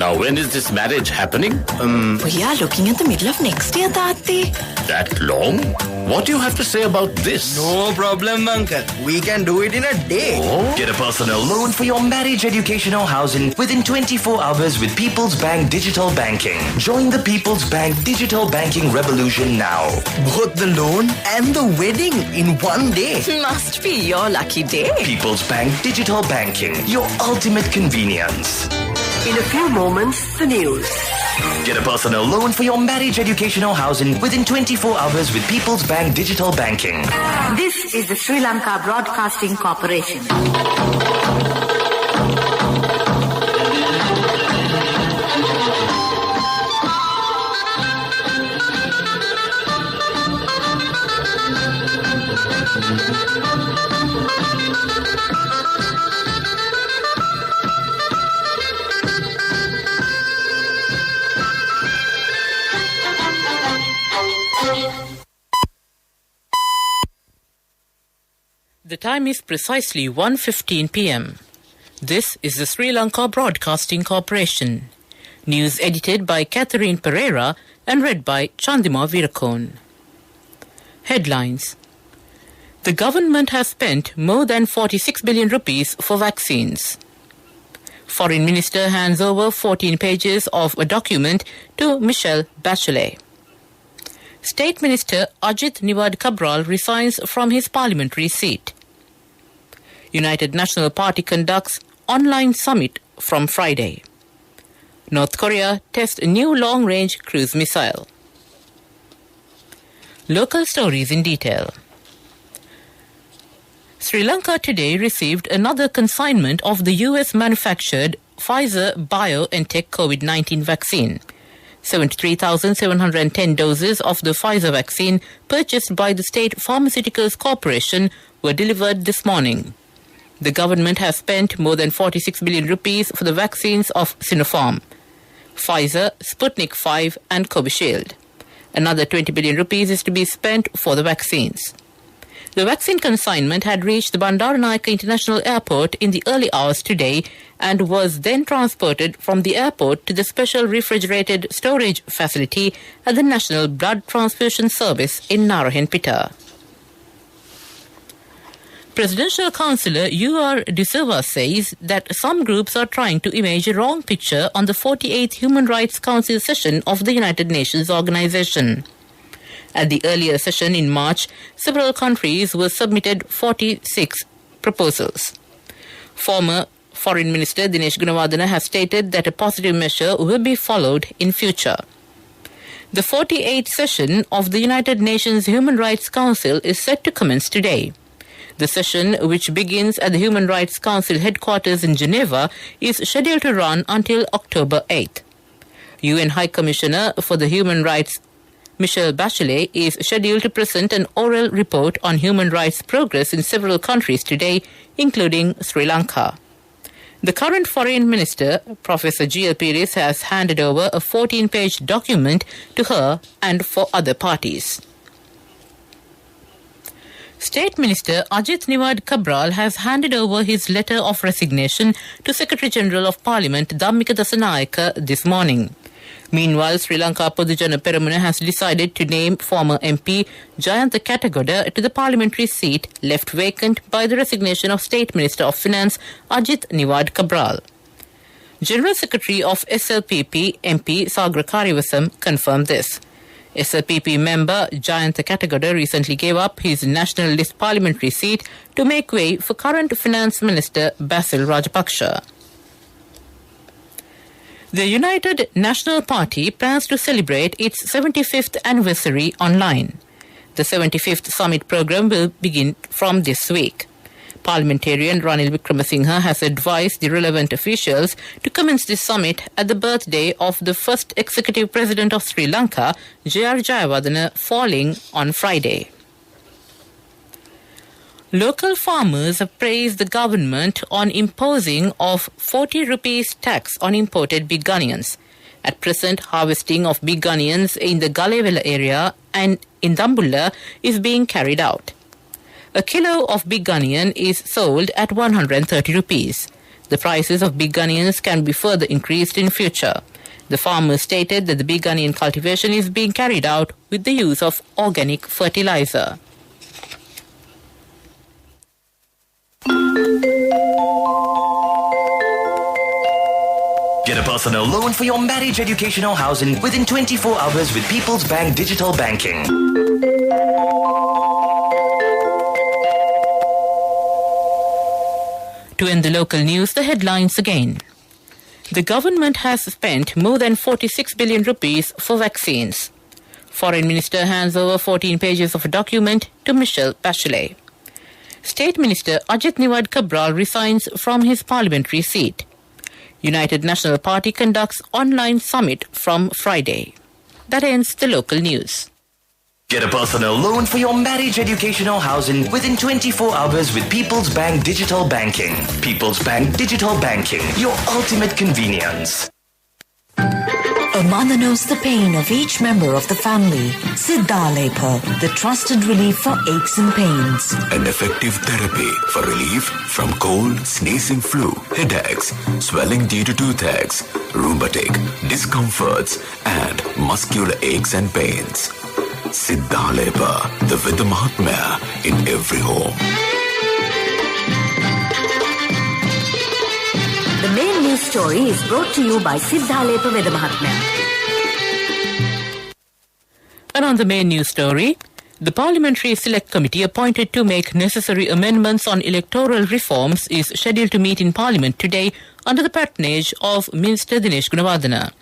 Now, when is this marriage happening? We are looking at the middle of next year, Tati. That long? What do you have to say about this? No problem, Uncle. We can do it in a day. Oh? Get a personal loan for your marriage, education or housing within 24 hours with People's Bank Digital Banking. Join the People's Bank Digital Banking revolution now. Both the loan and the wedding in one day. Must be your lucky day. People's Bank Digital Banking, your ultimate convenience. In a few moments, the news. Get a personal loan for your marriage, education or housing within 24 hours with People's Bank Digital Banking. This is the Sri Lanka Broadcasting Corporation. The time is precisely 1:15 p.m. This is the Sri Lanka Broadcasting Corporation. News edited by Catherine Pereira and read by Chandima Virakon. Headlines. The government has spent more than 46 billion rupees for vaccines. Foreign Minister hands over 14 pages of a document to Michelle Bachelet. State Minister Ajit Niwad Cabral resigns from his parliamentary seat. United National Party conducts online summit from Friday. North Korea tests a new long-range cruise missile. Local stories in detail. Sri Lanka today received another consignment of the US-manufactured Pfizer BioNTech COVID-19 vaccine. 73,710 doses of the Pfizer vaccine purchased by the State Pharmaceuticals Corporation were delivered this morning. The government has spent more than 46 billion rupees for the vaccines of Sinopharm, Pfizer, Sputnik V and Covishield. Another 20 billion rupees is to be spent for the vaccines. The vaccine consignment had reached the Bandaranaike International Airport in the early hours today and was then transported from the airport to the special refrigerated storage facility at the National Blood Transfusion Service in Narayanpeta. Presidential Councillor U.R. De Silva says that some groups are trying to image a wrong picture on the 48th Human Rights Council session of the United Nations Organization. At the earlier session in March, several countries were submitted 46 proposals. Former Foreign Minister Dinesh Gunawardena has stated that a positive measure will be followed in future. The 48th session of the United Nations Human Rights Council is set to commence today. The session, which begins at the Human Rights Council headquarters in Geneva, is scheduled to run until October 8th. UN High Commissioner for the Human Rights Michelle Bachelet is scheduled to present an oral report on human rights progress in several countries today, including Sri Lanka. The current Foreign Minister, Professor G.L. Pires, has handed over a 14-page document to her and for other parties. State Minister Ajit Niwad Cabral has handed over his letter of resignation to Secretary-General of Parliament Dhammika Dasanayake this morning. Meanwhile, Sri Lanka Podujana Peramuna has decided to name former MP Jayantha Katagoda to the parliamentary seat left vacant by the resignation of State Minister of Finance Ajit Niwad Cabral. General Secretary of SLPP MP Sagra Karivasam confirmed this. SLPP member Jayantha Katagoda recently gave up his National List parliamentary seat to make way for current Finance Minister Basil Rajapaksa. The United National Party plans to celebrate its 75th anniversary online. The 75th summit program will begin from this week. Parliamentarian Ranil Wickremesinghe has advised the relevant officials to commence this summit at the birthday of the first executive president of Sri Lanka, J.R. Jayawardena, falling on Friday. Local farmers have praised the government on imposing of 40 rupees tax on imported big onions. At present, harvesting of big onions in the Galevela area and in Dambulla is being carried out. A kilo of big onion is sold at 130 rupees. The prices of big onions can be further increased in future. The farmer stated that the big onion cultivation is being carried out with the use of organic fertilizer. Get a personal loan for your marriage, education or housing within 24 hours with People's Bank Digital Banking. To end the local news, the headlines again. The government has spent more than 46 billion rupees for vaccines. Foreign Minister hands over 14 pages of a document to Michelle Bachelet. State Minister Ajit Niwad Cabral resigns from his parliamentary seat. United National Party conducts online summit from Friday. That ends the local news. Get a personal loan for your marriage, education or housing within 24 hours with People's Bank Digital Banking. People's Bank Digital Banking, your ultimate convenience. A mother knows the pain of each member of the family. Siddhalepa, the trusted relief for aches and pains. An effective therapy for relief from cold, sneezing, flu, headaches, swelling due to toothaches, rheumatic, discomforts, and muscular aches and pains. Siddhalepa, the Vidya Mahatmya in every home. The main news story is brought to you by Siddhalepa Vidya Mahatmya. And on the main news story, the Parliamentary Select Committee appointed to make necessary amendments on electoral reforms is scheduled to meet in Parliament today under the patronage of Minister Dinesh Gunawardena.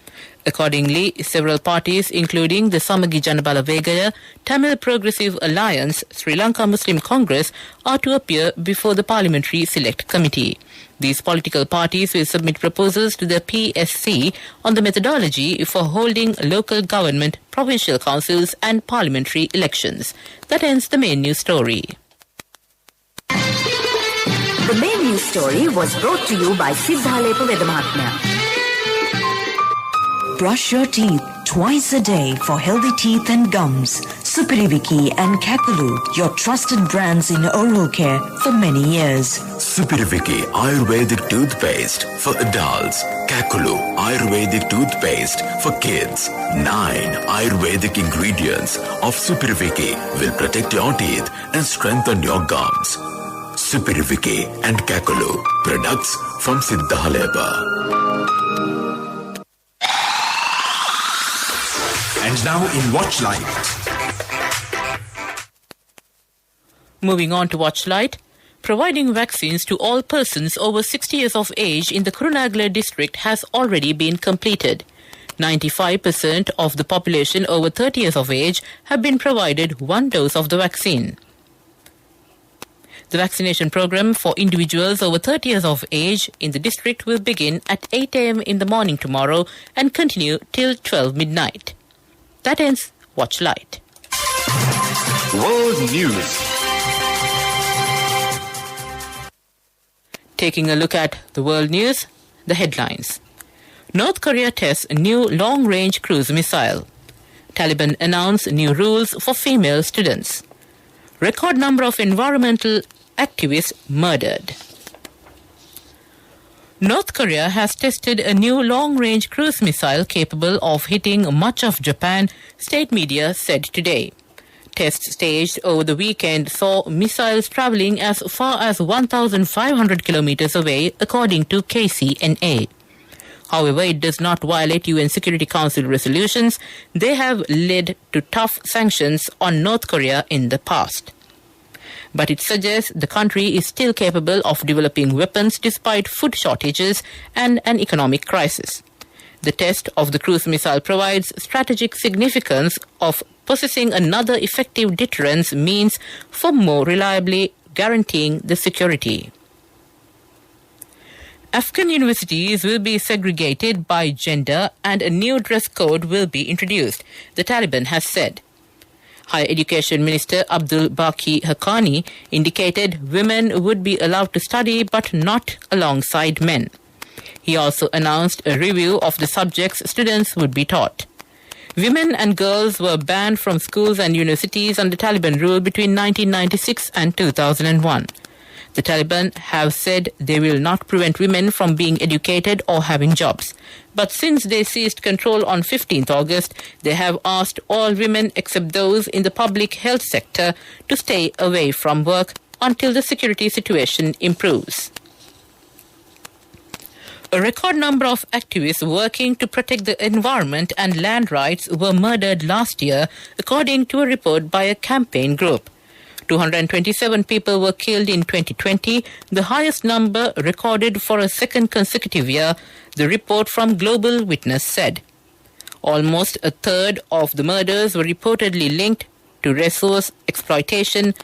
Accordingly, several parties, including the Samagi Janabala Vegaya, Tamil Progressive Alliance, Sri Lanka Muslim Congress, are to appear before the Parliamentary Select Committee. These political parties will submit proposals to the PSC on the methodology for holding local government, provincial councils and parliamentary elections. That ends the main news story. The main news story was brought to you by Siddhalepa Vidya Mahatmya. Brush your teeth twice a day for healthy teeth and gums. Supiriviki and Kakulu, your trusted brands in oral care for many years. Supiriviki Ayurvedic toothpaste for adults. Kakulu Ayurvedic toothpaste for kids. 9 Ayurvedic ingredients of Supiriviki will protect your teeth and strengthen your gums. Supiriviki and Kakulu, products from Siddhalepa. And now in Watchlight. Moving on to Watchlight, providing vaccines to all persons over 60 years of age in the Kurunegala district has already been completed. 95% of the population over 30 years of age have been provided one dose of the vaccine. The vaccination program for individuals over 30 years of age in the district will begin at 8 a.m. in the morning tomorrow and continue till 12 midnight. That ends Watchlight. World News. Taking a look at the world news, the headlines. North Korea tests new long-range cruise missile. Taliban announce new rules for female students. Record number of environmental activists murdered. North Korea has tested a new long-range cruise missile capable of hitting much of Japan, state media said today. Tests staged over the weekend saw missiles traveling as far as 1,500 kilometers away, according to KCNA. However, it does not violate UN Security Council resolutions. They have led to tough sanctions on North Korea in the past. But it suggests the country is still capable of developing weapons despite food shortages and an economic crisis. The test of the cruise missile provides strategic significance of possessing another effective deterrence means for more reliably guaranteeing the security. Afghan universities will be segregated by gender and a new dress code will be introduced, the Taliban has said. Higher Education Minister Abdul Baqi Haqqani indicated women would be allowed to study but not alongside men. He also announced a review of the subjects students would be taught. Women and girls were banned from schools and universities under Taliban rule between 1996 and 2001. The Taliban have said they will not prevent women from being educated or having jobs. But since they seized control on 15th August, they have asked all women except those in the public health sector to stay away from work until the security situation improves. A record number of activists working to protect the environment and land rights were murdered last year, according to a report by a campaign group. 227 people were killed in 2020, the highest number recorded for a second consecutive year, the report from Global Witness said. Almost a third of the murders were reportedly linked to resource exploitation,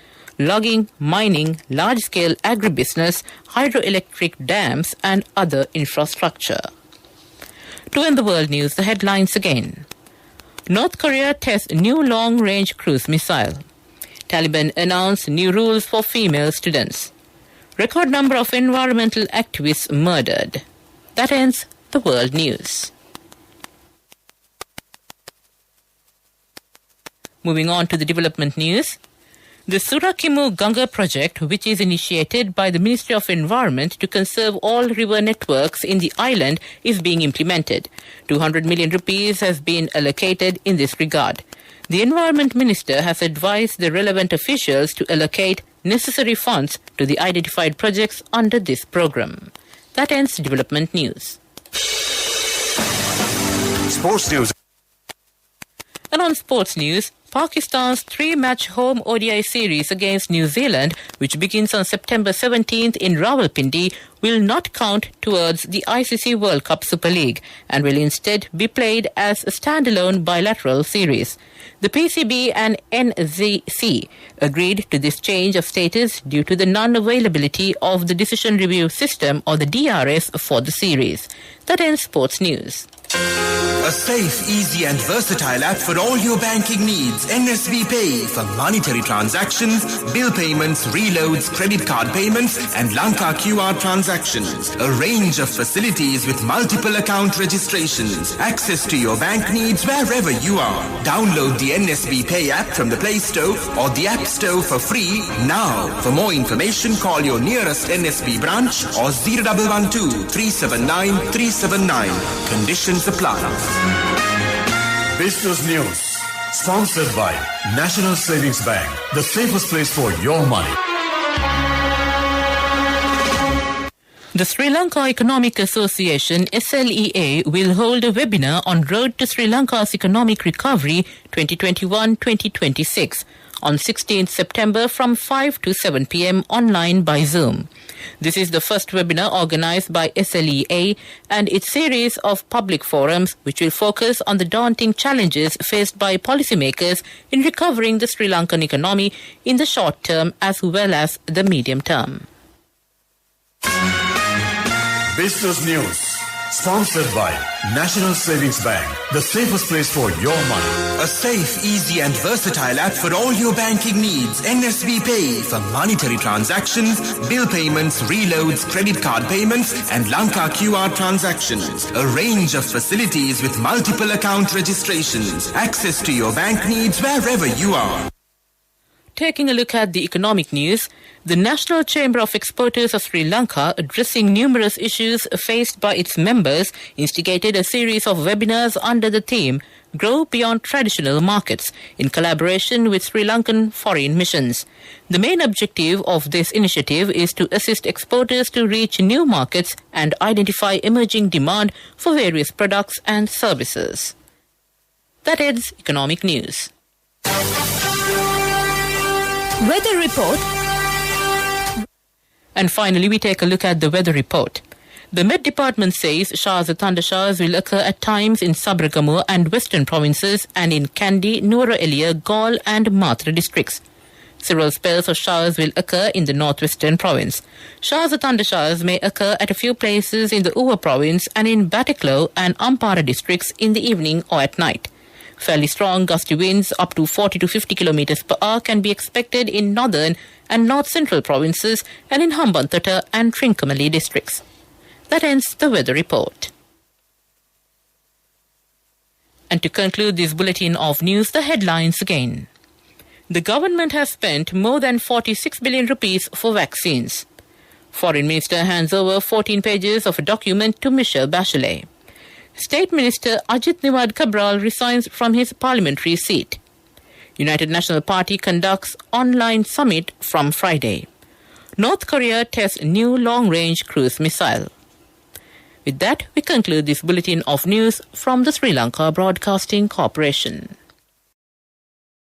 logging, mining, large-scale agribusiness, hydroelectric dams and other infrastructure. To end the world news, the headlines again. North Korea tests new long-range cruise missile. Taliban announced new rules for female students. Record number of environmental activists murdered. That ends the world news. Moving on to the development news. The Surakimu Ganga project, which is initiated by the Ministry of Environment to conserve all river networks in the island, is being implemented. 200 million rupees has been allocated in this regard. The Environment Minister has advised the relevant officials to allocate necessary funds to the identified projects under this program. That ends development news. Sports news. And on sports news, Pakistan's 3-match home ODI series against New Zealand, which begins on September 17th in Rawalpindi, will not count towards the ICC World Cup Super League and will instead be played as a standalone bilateral series. The PCB and NZC agreed to this change of status due to the non-availability of the Decision Review System or the DRS for the series. That ends sports news. A safe, easy and versatile app for all your banking needs. NSB Pay for monetary transactions, bill payments, reloads, credit card payments and Lanka QR transactions. A range of facilities with multiple account registrations. Access to your bank needs wherever you are. Download the NSB Pay app from the Play Store or the App Store for free now. For more information, call your nearest NSB branch or 0112 379 379. Conditions apply. Business News, sponsored by National Savings Bank, the safest place for your money. The Sri Lanka Economic Association, SLEA, will hold a webinar on Road to Sri Lanka's Economic Recovery 2021-2026 on 16th September from 5 to 7 p.m. online by Zoom. This is the first webinar organized by SLEA and its series of public forums which will focus on the daunting challenges faced by policymakers in recovering the Sri Lankan economy in the short term as well as the medium term. Business News, sponsored by National Savings Bank, the safest place for your money. A safe, easy and versatile app for all your banking needs. NSB Pay for monetary transactions, bill payments, reloads, credit card payments and Lanka QR transactions. A range of facilities with multiple account registrations. Access to your bank needs wherever you are. Taking a look at the economic news, the National Chamber of Exporters of Sri Lanka, addressing numerous issues faced by its members, instigated a series of webinars under the theme Grow Beyond Traditional Markets in collaboration with Sri Lankan foreign missions. The main objective of this initiative is to assist exporters to reach new markets and identify emerging demand for various products and services. That ends economic news. Weather report. And finally, we take a look at the weather report. The Met Department says showers or thundershowers will occur at times in Sabaragamuwa and western provinces and in Kandy, Nuwara Eliya, Galle and Matra districts. Several spells of showers will occur in the northwestern province. Showers or thundershowers may occur at a few places in the Uva province and in Batticaloa and Ampara districts in the evening or at night. Fairly strong gusty winds up to 40 to 50 kilometers per hour can be expected in northern and north-central provinces and in Hambantota and Trincomalee districts. That ends the weather report. And to conclude this bulletin of news, the headlines again. The government has spent more than 46 billion rupees for vaccines. Foreign Minister hands over 14 pages of a document to Michelle Bachelet. State Minister Ajit Niwad Cabral resigns from his parliamentary seat. United National Party conducts online summit from Friday. North Korea tests new long-range cruise missile. With that, we conclude this bulletin of news from the Sri Lanka Broadcasting Corporation.